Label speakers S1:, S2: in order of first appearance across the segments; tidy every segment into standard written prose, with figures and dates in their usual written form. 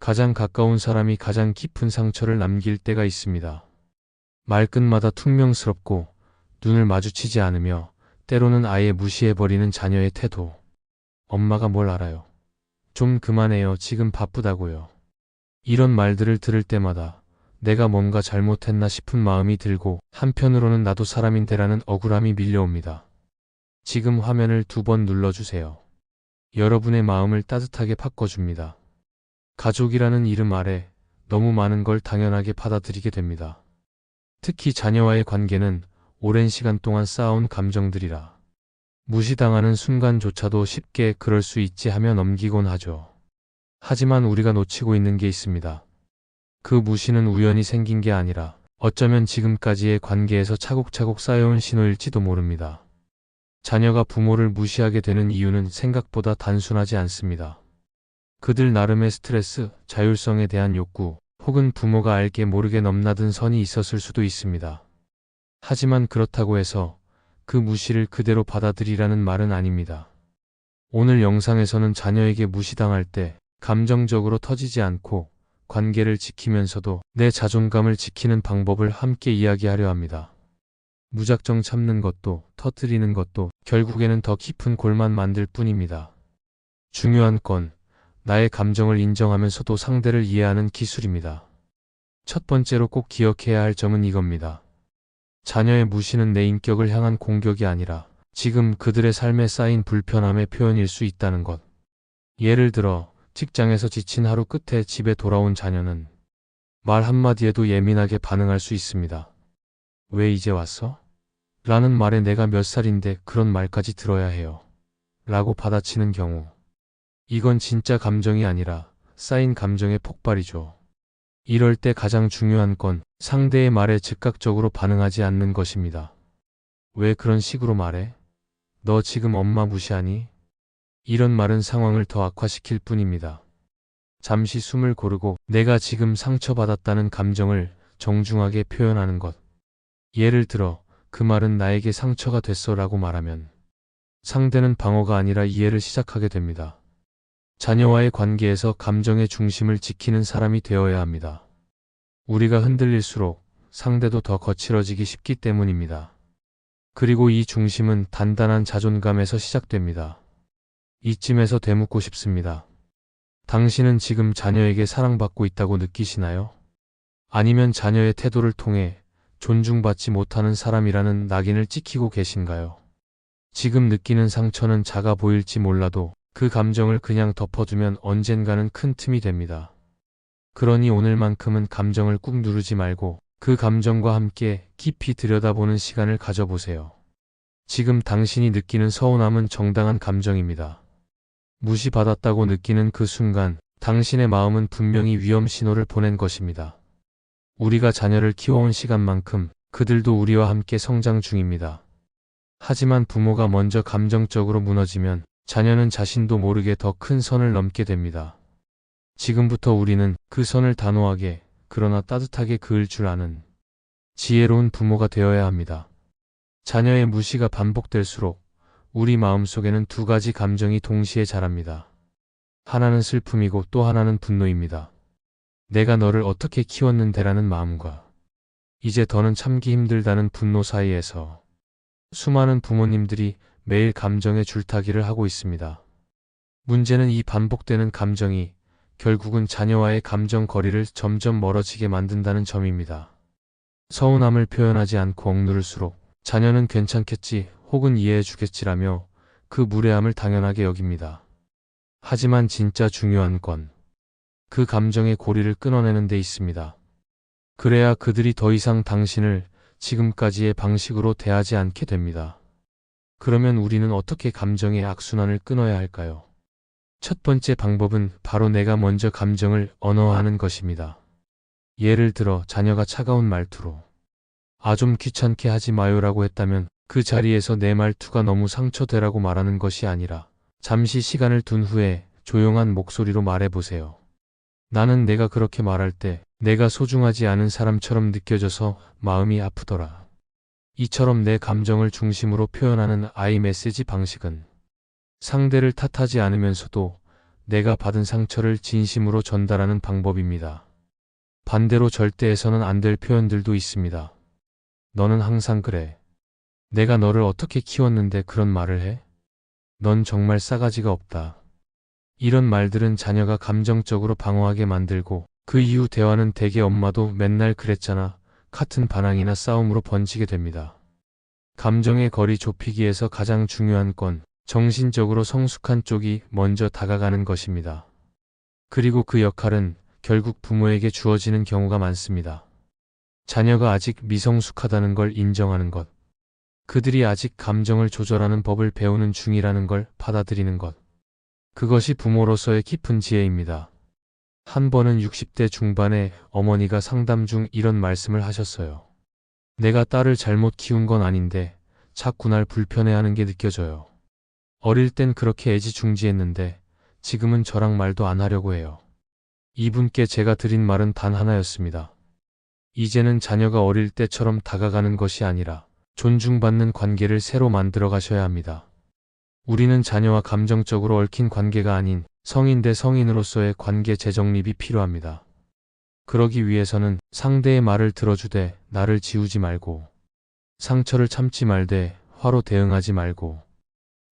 S1: 가장 가까운 사람이 가장 깊은 상처를 남길 때가 있습니다. 말끝마다 퉁명스럽고 눈을 마주치지 않으며 때로는 아예 무시해버리는 자녀의 태도. 엄마가 뭘 알아요? 좀 그만해요. 지금 바쁘다고요. 이런 말들을 들을 때마다 내가 뭔가 잘못했나 싶은 마음이 들고 한편으로는 나도 사람인데라는 억울함이 밀려옵니다. 지금 화면을 2번 눌러주세요. 여러분의 마음을 따뜻하게 바꿔줍니다. 가족이라는 이름 아래 너무 많은 걸 당연하게 받아들이게 됩니다. 특히 자녀와의 관계는 오랜 시간 동안 쌓아온 감정들이라 무시당하는 순간조차도 쉽게 그럴 수 있지 하며 넘기곤 하죠. 하지만 우리가 놓치고 있는 게 있습니다. 그 무시는 우연히 생긴 게 아니라 어쩌면 지금까지의 관계에서 차곡차곡 쌓여온 신호일지도 모릅니다. 자녀가 부모를 무시하게 되는 이유는 생각보다 단순하지 않습니다. 그들 나름의 스트레스, 자율성에 대한 욕구, 혹은 부모가 알게 모르게 넘나든 선이 있었을 수도 있습니다. 하지만 그렇다고 해서 그 무시를 그대로 받아들이라는 말은 아닙니다. 오늘 영상에서는 자녀에게 무시당할 때 감정적으로 터지지 않고 관계를 지키면서도 내 자존감을 지키는 방법을 함께 이야기하려 합니다. 무작정 참는 것도 터뜨리는 것도 결국에는 더 깊은 골만 만들 뿐입니다. 중요한 건 나의 감정을 인정하면서도 상대를 이해하는 기술입니다. 첫 번째로 꼭 기억해야 할 점은 이겁니다. 자녀의 무시는 내 인격을 향한 공격이 아니라 지금 그들의 삶에 쌓인 불편함의 표현일 수 있다는 것. 예를 들어 직장에서 지친 하루 끝에 집에 돌아온 자녀는 말 한마디에도 예민하게 반응할 수 있습니다. 왜 이제 왔어? 라는 말에 내가 몇 살인데 그런 말까지 들어야 해요. 라고 받아치는 경우. 이건 진짜 감정이 아니라 쌓인 감정의 폭발이죠. 이럴 때 가장 중요한 건 상대의 말에 즉각적으로 반응하지 않는 것입니다. 왜 그런 식으로 말해? 너 지금 엄마 무시하니? 이런 말은 상황을 더 악화시킬 뿐입니다. 잠시 숨을 고르고 내가 지금 상처받았다는 감정을 정중하게 표현하는 것. 예를 들어 그 말은 나에게 상처가 됐어 라고 말하면 상대는 방어가 아니라 이해를 시작하게 됩니다. 자녀와의 관계에서 감정의 중심을 지키는 사람이 되어야 합니다. 우리가 흔들릴수록 상대도 더 거칠어지기 쉽기 때문입니다. 그리고 이 중심은 단단한 자존감에서 시작됩니다. 이쯤에서 되묻고 싶습니다. 당신은 지금 자녀에게 사랑받고 있다고 느끼시나요? 아니면 자녀의 태도를 통해 존중받지 못하는 사람이라는 낙인을 찍히고 계신가요? 지금 느끼는 상처는 작아 보일지 몰라도 그 감정을 그냥 덮어두면 언젠가는 큰 틈이 됩니다. 그러니 오늘만큼은 감정을 꾹 누르지 말고 그 감정과 함께 깊이 들여다보는 시간을 가져보세요. 지금 당신이 느끼는 서운함은 정당한 감정입니다. 무시받았다고 느끼는 그 순간 당신의 마음은 분명히 위험 신호를 보낸 것입니다. 우리가 자녀를 키워온 시간만큼 그들도 우리와 함께 성장 중입니다. 하지만 부모가 먼저 감정적으로 무너지면 자녀는 자신도 모르게 더 큰 선을 넘게 됩니다. 지금부터 우리는 그 선을 단호하게 그러나 따뜻하게 그을 줄 아는 지혜로운 부모가 되어야 합니다. 자녀의 무시가 반복될수록 우리 마음속에는 2가지 감정이 동시에 자랍니다. 하나는 슬픔이고 또 하나는 분노입니다. 내가 너를 어떻게 키웠는데라는 마음과 이제 더는 참기 힘들다는 분노 사이에서 수많은 부모님들이 매일 감정의 줄타기를 하고 있습니다. 문제는 이 반복되는 감정이 결국은 자녀와의 감정 거리를 점점 멀어지게 만든다는 점입니다. 서운함을 표현하지 않고 억누를수록 자녀는 괜찮겠지 혹은 이해해 주겠지라며 그 무례함을 당연하게 여깁니다. 하지만 진짜 중요한 건 그 감정의 고리를 끊어내는 데 있습니다. 그래야 그들이 더 이상 당신을 지금까지의 방식으로 대하지 않게 됩니다. 그러면 우리는 어떻게 감정의 악순환을 끊어야 할까요? 첫 번째 방법은 바로 내가 먼저 감정을 언어화하는 것입니다. 예를 들어 자녀가 차가운 말투로 좀 귀찮게 하지 마요라고 했다면 그 자리에서 내 말투가 너무 상처되라고 말하는 것이 아니라 잠시 시간을 둔 후에 조용한 목소리로 말해보세요. 나는 내가 그렇게 말할 때 내가 소중하지 않은 사람처럼 느껴져서 마음이 아프더라. 이처럼 내 감정을 중심으로 표현하는 아이 메시지 방식은 상대를 탓하지 않으면서도 내가 받은 상처를 진심으로 전달하는 방법입니다. 반대로 절대 해서는 안 될 표현들도 있습니다. 너는 항상 그래. 내가 너를 어떻게 키웠는데 그런 말을 해? 넌 정말 싸가지가 없다. 이런 말들은 자녀가 감정적으로 방어하게 만들고 그 이후 대화는 대개 엄마도 맨날 그랬잖아 같은 반항이나 싸움으로 번지게 됩니다. 감정의 거리 좁히기에서 가장 중요한 건 정신적으로 성숙한 쪽이 먼저 다가가는 것입니다. 그리고 그 역할은 결국 부모에게 주어지는 경우가 많습니다. 자녀가 아직 미성숙하다는 걸 인정하는 것. 그들이 아직 감정을 조절하는 법을 배우는 중이라는 걸 받아들이는 것. 그것이 부모로서의 깊은 지혜입니다. 한 번은 60대 중반에 어머니가 상담 중 이런 말씀을 하셨어요. 내가 딸을 잘못 키운 건 아닌데 자꾸 날 불편해하는 게 느껴져요. 어릴 땐 그렇게 애지중지했는데 지금은 저랑 말도 안 하려고 해요. 이분께 제가 드린 말은 단 하나였습니다. 이제는 자녀가 어릴 때처럼 다가가는 것이 아니라 존중받는 관계를 새로 만들어 가셔야 합니다. 우리는 자녀와 감정적으로 얽힌 관계가 아닌 성인 대 성인으로서의 관계 재정립이 필요합니다. 그러기 위해서는 상대의 말을 들어주되 나를 지우지 말고, 상처를 참지 말되 화로 대응하지 말고,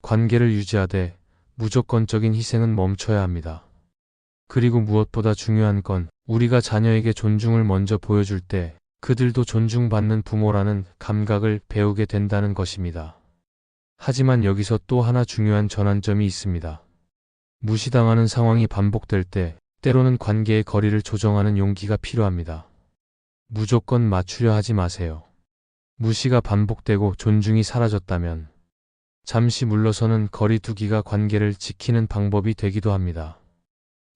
S1: 관계를 유지하되 무조건적인 희생은 멈춰야 합니다. 그리고 무엇보다 중요한 건 우리가 자녀에게 존중을 먼저 보여줄 때 그들도 존중받는 부모라는 감각을 배우게 된다는 것입니다. 하지만 여기서 또 하나 중요한 전환점이 있습니다. 무시당하는 상황이 반복될 때 때로는 관계의 거리를 조정하는 용기가 필요합니다. 무조건 맞추려 하지 마세요. 무시가 반복되고 존중이 사라졌다면 잠시 물러서는 거리 두기가 관계를 지키는 방법이 되기도 합니다.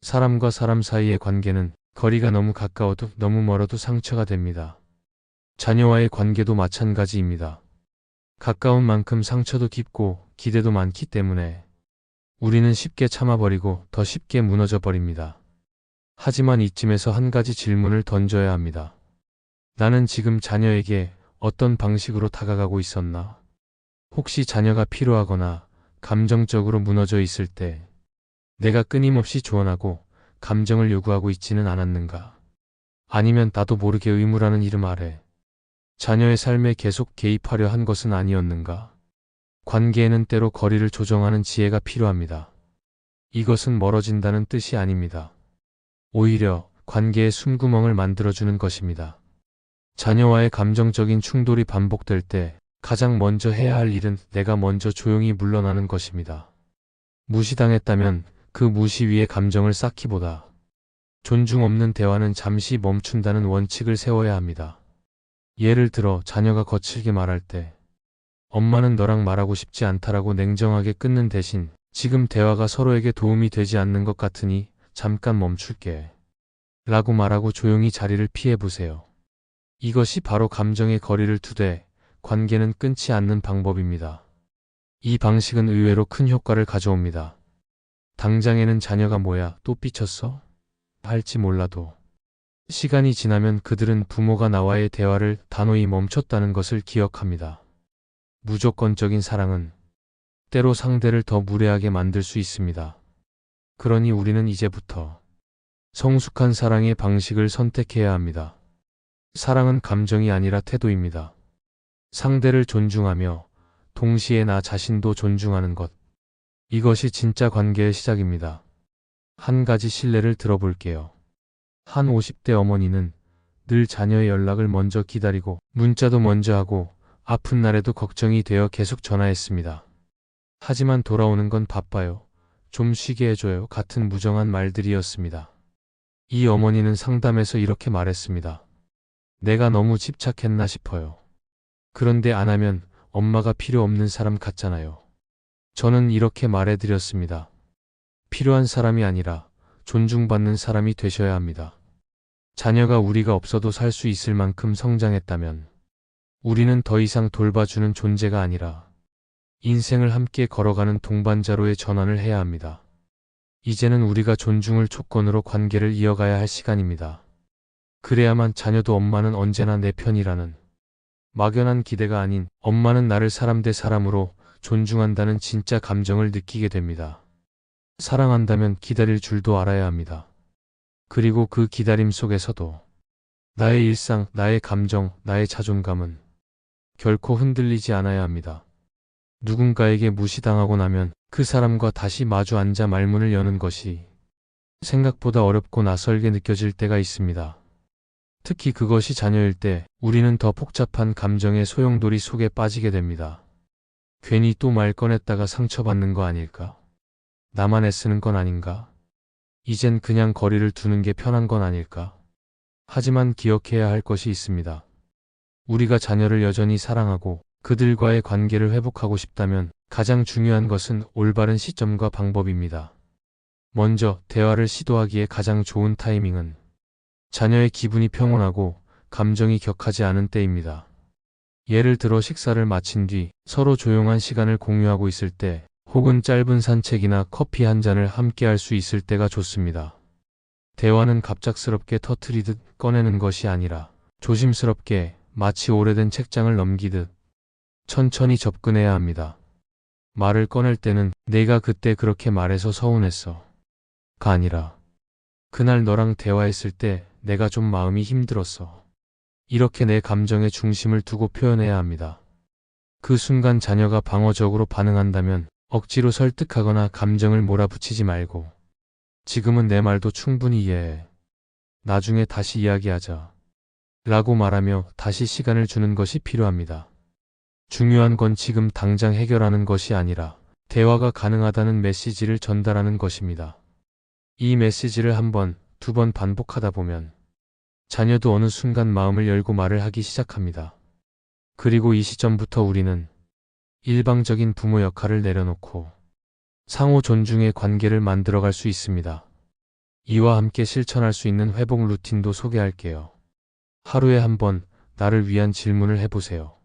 S1: 사람과 사람 사이의 관계는 거리가 너무 가까워도 너무 멀어도 상처가 됩니다. 자녀와의 관계도 마찬가지입니다. 가까운 만큼 상처도 깊고 기대도 많기 때문에 우리는 쉽게 참아버리고 더 쉽게 무너져 버립니다. 하지만 이쯤에서 한 가지 질문을 던져야 합니다. 나는 지금 자녀에게 어떤 방식으로 다가가고 있었나? 혹시 자녀가 필요하거나 감정적으로 무너져 있을 때 내가 끊임없이 조언하고 감정을 요구하고 있지는 않았는가? 아니면 나도 모르게 의무라는 이름 아래 자녀의 삶에 계속 개입하려 한 것은 아니었는가? 관계에는 때로 거리를 조정하는 지혜가 필요합니다. 이것은 멀어진다는 뜻이 아닙니다. 오히려 관계의 숨구멍을 만들어주는 것입니다. 자녀와의 감정적인 충돌이 반복될 때 가장 먼저 해야 할 일은 내가 먼저 조용히 물러나는 것입니다. 무시당했다면 그 무시 위에 감정을 쌓기보다 존중 없는 대화는 잠시 멈춘다는 원칙을 세워야 합니다. 예를 들어 자녀가 거칠게 말할 때 엄마는 너랑 말하고 싶지 않다라고 냉정하게 끊는 대신 지금 대화가 서로에게 도움이 되지 않는 것 같으니 잠깐 멈출게 라고 말하고 조용히 자리를 피해보세요. 이것이 바로 감정의 거리를 두되 관계는 끊지 않는 방법입니다. 이 방식은 의외로 큰 효과를 가져옵니다. 당장에는 자녀가 뭐야 또 삐쳤어? 할지 몰라도 시간이 지나면 그들은 부모가 나와의 대화를 단호히 멈췄다는 것을 기억합니다. 무조건적인 사랑은 때로 상대를 더 무례하게 만들 수 있습니다. 그러니 우리는 이제부터 성숙한 사랑의 방식을 선택해야 합니다. 사랑은 감정이 아니라 태도입니다. 상대를 존중하며 동시에 나 자신도 존중하는 것. 이것이 진짜 관계의 시작입니다. 한 가지 실례를 들어볼게요. 한 50대 어머니는 늘 자녀의 연락을 먼저 기다리고 문자도 먼저 하고 아픈 날에도 걱정이 되어 계속 전화했습니다. 하지만 돌아오는 건 바빠요. 좀 쉬게 해줘요. 같은 무정한 말들이었습니다. 이 어머니는 상담에서 이렇게 말했습니다. 내가 너무 집착했나 싶어요. 그런데 안 하면 엄마가 필요 없는 사람 같잖아요. 저는 이렇게 말해드렸습니다. 필요한 사람이 아니라 존중받는 사람이 되셔야 합니다. 자녀가 우리가 없어도 살 수 있을 만큼 성장했다면 우리는 더 이상 돌봐주는 존재가 아니라 인생을 함께 걸어가는 동반자로의 전환을 해야 합니다. 이제는 우리가 존중을 조건으로 관계를 이어가야 할 시간입니다. 그래야만 자녀도 엄마는 언제나 내 편이라는 막연한 기대가 아닌 엄마는 나를 사람 대 사람으로 존중한다는 진짜 감정을 느끼게 됩니다. 사랑한다면 기다릴 줄도 알아야 합니다. 그리고 그 기다림 속에서도 나의 일상, 나의 감정, 나의 자존감은 결코 흔들리지 않아야 합니다. 누군가에게 무시당하고 나면 그 사람과 다시 마주 앉아 말문을 여는 것이 생각보다 어렵고 낯설게 느껴질 때가 있습니다. 특히 그것이 자녀일 때 우리는 더 복잡한 감정의 소용돌이 속에 빠지게 됩니다. 괜히 또 말 꺼냈다가 상처받는 거 아닐까? 나만 애쓰는 건 아닌가? 이젠 그냥 거리를 두는 게 편한 건 아닐까? 하지만 기억해야 할 것이 있습니다. 우리가 자녀를 여전히 사랑하고 그들과의 관계를 회복하고 싶다면 가장 중요한 것은 올바른 시점과 방법입니다. 먼저 대화를 시도하기에 가장 좋은 타이밍은 자녀의 기분이 평온하고 감정이 격하지 않은 때입니다. 예를 들어 식사를 마친 뒤 서로 조용한 시간을 공유하고 있을 때 혹은 짧은 산책이나 커피 한 잔을 함께 할 수 있을 때가 좋습니다. 대화는 갑작스럽게 터트리듯 꺼내는 것이 아니라 조심스럽게 마치 오래된 책장을 넘기듯 천천히 접근해야 합니다. 말을 꺼낼 때는 내가 그때 그렇게 말해서 서운했어 가 아니라 그날 너랑 대화했을 때 내가 좀 마음이 힘들었어. 이렇게 내 감정의 중심을 두고 표현해야 합니다. 그 순간 자녀가 방어적으로 반응한다면 억지로 설득하거나 감정을 몰아붙이지 말고 지금은 내 말도 충분히 이해해. 나중에 다시 이야기하자. 라고 말하며 다시 시간을 주는 것이 필요합니다. 중요한 건 지금 당장 해결하는 것이 아니라 대화가 가능하다는 메시지를 전달하는 것입니다. 이 메시지를 한 번, 두 번 반복하다 보면 자녀도 어느 순간 마음을 열고 말을 하기 시작합니다. 그리고 이 시점부터 우리는 일방적인 부모 역할을 내려놓고 상호 존중의 관계를 만들어갈 수 있습니다. 이와 함께 실천할 수 있는 회복 루틴도 소개할게요. 하루에 한 번 나를 위한 질문을 해보세요.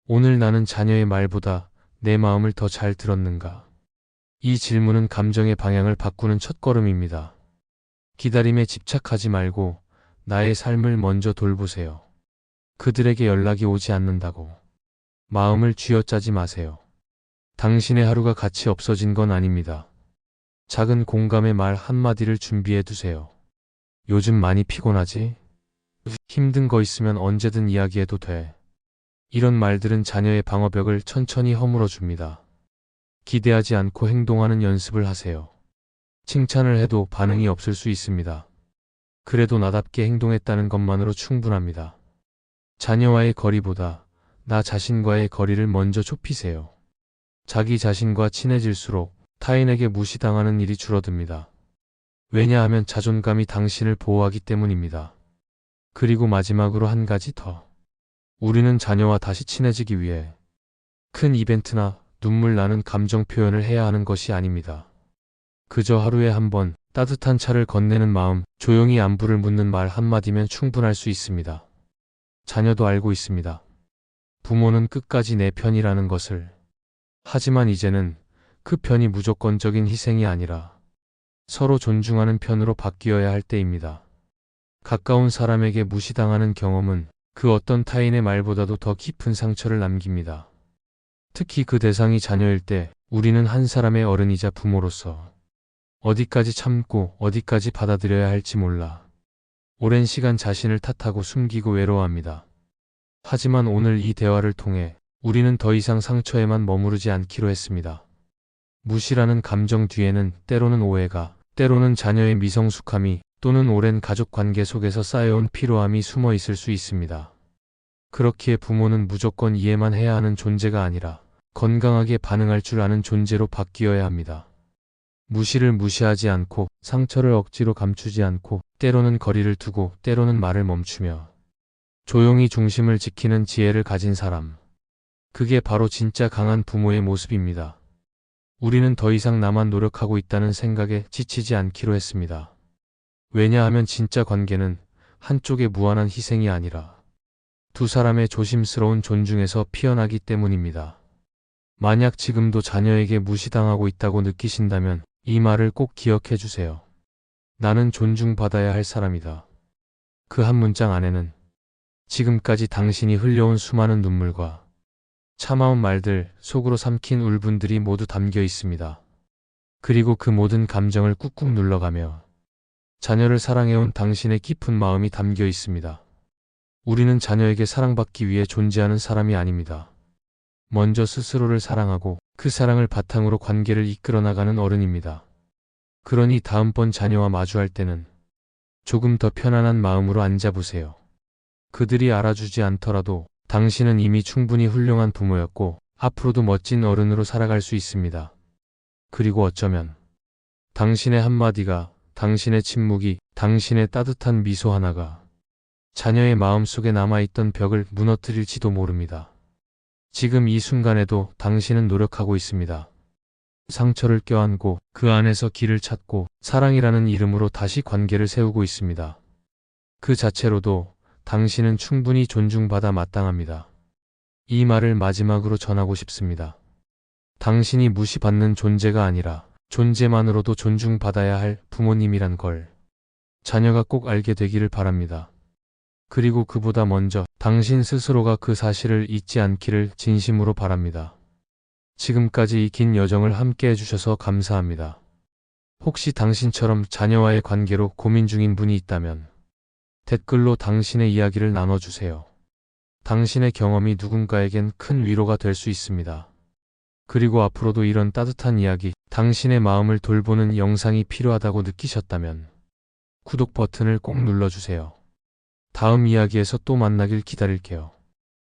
S1: 오늘 나는 자녀의 말보다 내 마음을 더 잘 들었는가? 이 질문은 감정의 방향을 바꾸는 첫걸음입니다. 기다림에 집착하지 말고 나의 삶을 먼저 돌보세요. 그들에게 연락이 오지 않는다고 마음을 쥐어짜지 마세요. 당신의 하루가 가치 없어진 건 아닙니다. 작은 공감의 말 한마디를 준비해 두세요. 요즘 많이 피곤하지? 힘든 거 있으면 언제든 이야기해도 돼. 이런 말들은 자녀의 방어벽을 천천히 허물어 줍니다. 기대하지 않고 행동하는 연습을 하세요. 칭찬을 해도 반응이 없을 수 있습니다. 그래도 나답게 행동했다는 것만으로 충분합니다. 자녀와의 거리보다 나 자신과의 거리를 먼저 좁히세요. 자기 자신과 친해질수록 타인에게 무시당하는 일이 줄어듭니다. 왜냐하면 자존감이 당신을 보호하기 때문입니다. 그리고 마지막으로 한 가지 더. 우리는 자녀와 다시 친해지기 위해 큰 이벤트나 눈물 나는 감정 표현을 해야 하는 것이 아닙니다. 그저 하루에 한 번 따뜻한 차를 건네는 마음, 조용히 안부를 묻는 말 한마디면 충분할 수 있습니다. 자녀도 알고 있습니다. 부모는 끝까지 내 편이라는 것을. 하지만 이제는 그 편이 무조건적인 희생이 아니라 서로 존중하는 편으로 바뀌어야 할 때입니다. 가까운 사람에게 무시당하는 경험은 그 어떤 타인의 말보다도 더 깊은 상처를 남깁니다. 특히 그 대상이 자녀일 때 우리는 한 사람의 어른이자 부모로서 어디까지 참고 어디까지 받아들여야 할지 몰라 오랜 시간 자신을 탓하고 숨기고 외로워합니다. 하지만 오늘 이 대화를 통해 우리는 더 이상 상처에만 머무르지 않기로 했습니다. 무시라는 감정 뒤에는 때로는 오해가, 때로는 자녀의 미성숙함이 또는 오랜 가족 관계 속에서 쌓여온 피로함이 숨어 있을 수 있습니다. 그렇기에 부모는 무조건 이해만 해야 하는 존재가 아니라 건강하게 반응할 줄 아는 존재로 바뀌어야 합니다. 무시를 무시하지 않고 상처를 억지로 감추지 않고 때로는 거리를 두고 때로는 말을 멈추며 조용히 중심을 지키는 지혜를 가진 사람. 그게 바로 진짜 강한 부모의 모습입니다. 우리는 더 이상 나만 노력하고 있다는 생각에 지치지 않기로 했습니다. 왜냐하면 진짜 관계는 한쪽의 무한한 희생이 아니라 두 사람의 조심스러운 존중에서 피어나기 때문입니다. 만약 지금도 자녀에게 무시당하고 있다고 느끼신다면 이 말을 꼭 기억해 주세요. 나는 존중받아야 할 사람이다. 그 한 문장 안에는 지금까지 당신이 흘려온 수많은 눈물과 참아온 말들, 속으로 삼킨 울분들이 모두 담겨 있습니다. 그리고 그 모든 감정을 꾹꾹 눌러가며 자녀를 사랑해온 당신의 깊은 마음이 담겨 있습니다. 우리는 자녀에게 사랑받기 위해 존재하는 사람이 아닙니다. 먼저 스스로를 사랑하고 그 사랑을 바탕으로 관계를 이끌어 나가는 어른입니다. 그러니 다음번 자녀와 마주할 때는 조금 더 편안한 마음으로 앉아보세요. 그들이 알아주지 않더라도 당신은 이미 충분히 훌륭한 부모였고 앞으로도 멋진 어른으로 살아갈 수 있습니다. 그리고 어쩌면 당신의 한마디가, 당신의 침묵이, 당신의 따뜻한 미소 하나가 자녀의 마음속에 남아있던 벽을 무너뜨릴지도 모릅니다. 지금 이 순간에도 당신은 노력하고 있습니다. 상처를 껴안고 그 안에서 길을 찾고 사랑이라는 이름으로 다시 관계를 세우고 있습니다. 그 자체로도 당신은 충분히 존중받아 마땅합니다. 이 말을 마지막으로 전하고 싶습니다. 당신이 무시받는 존재가 아니라 존재만으로도 존중받아야 할 부모님이란 걸 자녀가 꼭 알게 되기를 바랍니다. 그리고 그보다 먼저 당신 스스로가 그 사실을 잊지 않기를 진심으로 바랍니다. 지금까지 이 긴 여정을 함께 해주셔서 감사합니다. 혹시 당신처럼 자녀와의 관계로 고민 중인 분이 있다면 댓글로 당신의 이야기를 나눠주세요. 당신의 경험이 누군가에겐 큰 위로가 될 수 있습니다. 그리고 앞으로도 이런 따뜻한 이야기, 당신의 마음을 돌보는 영상이 필요하다고 느끼셨다면 구독 버튼을 꼭 눌러주세요. 다음 이야기에서 또 만나길 기다릴게요.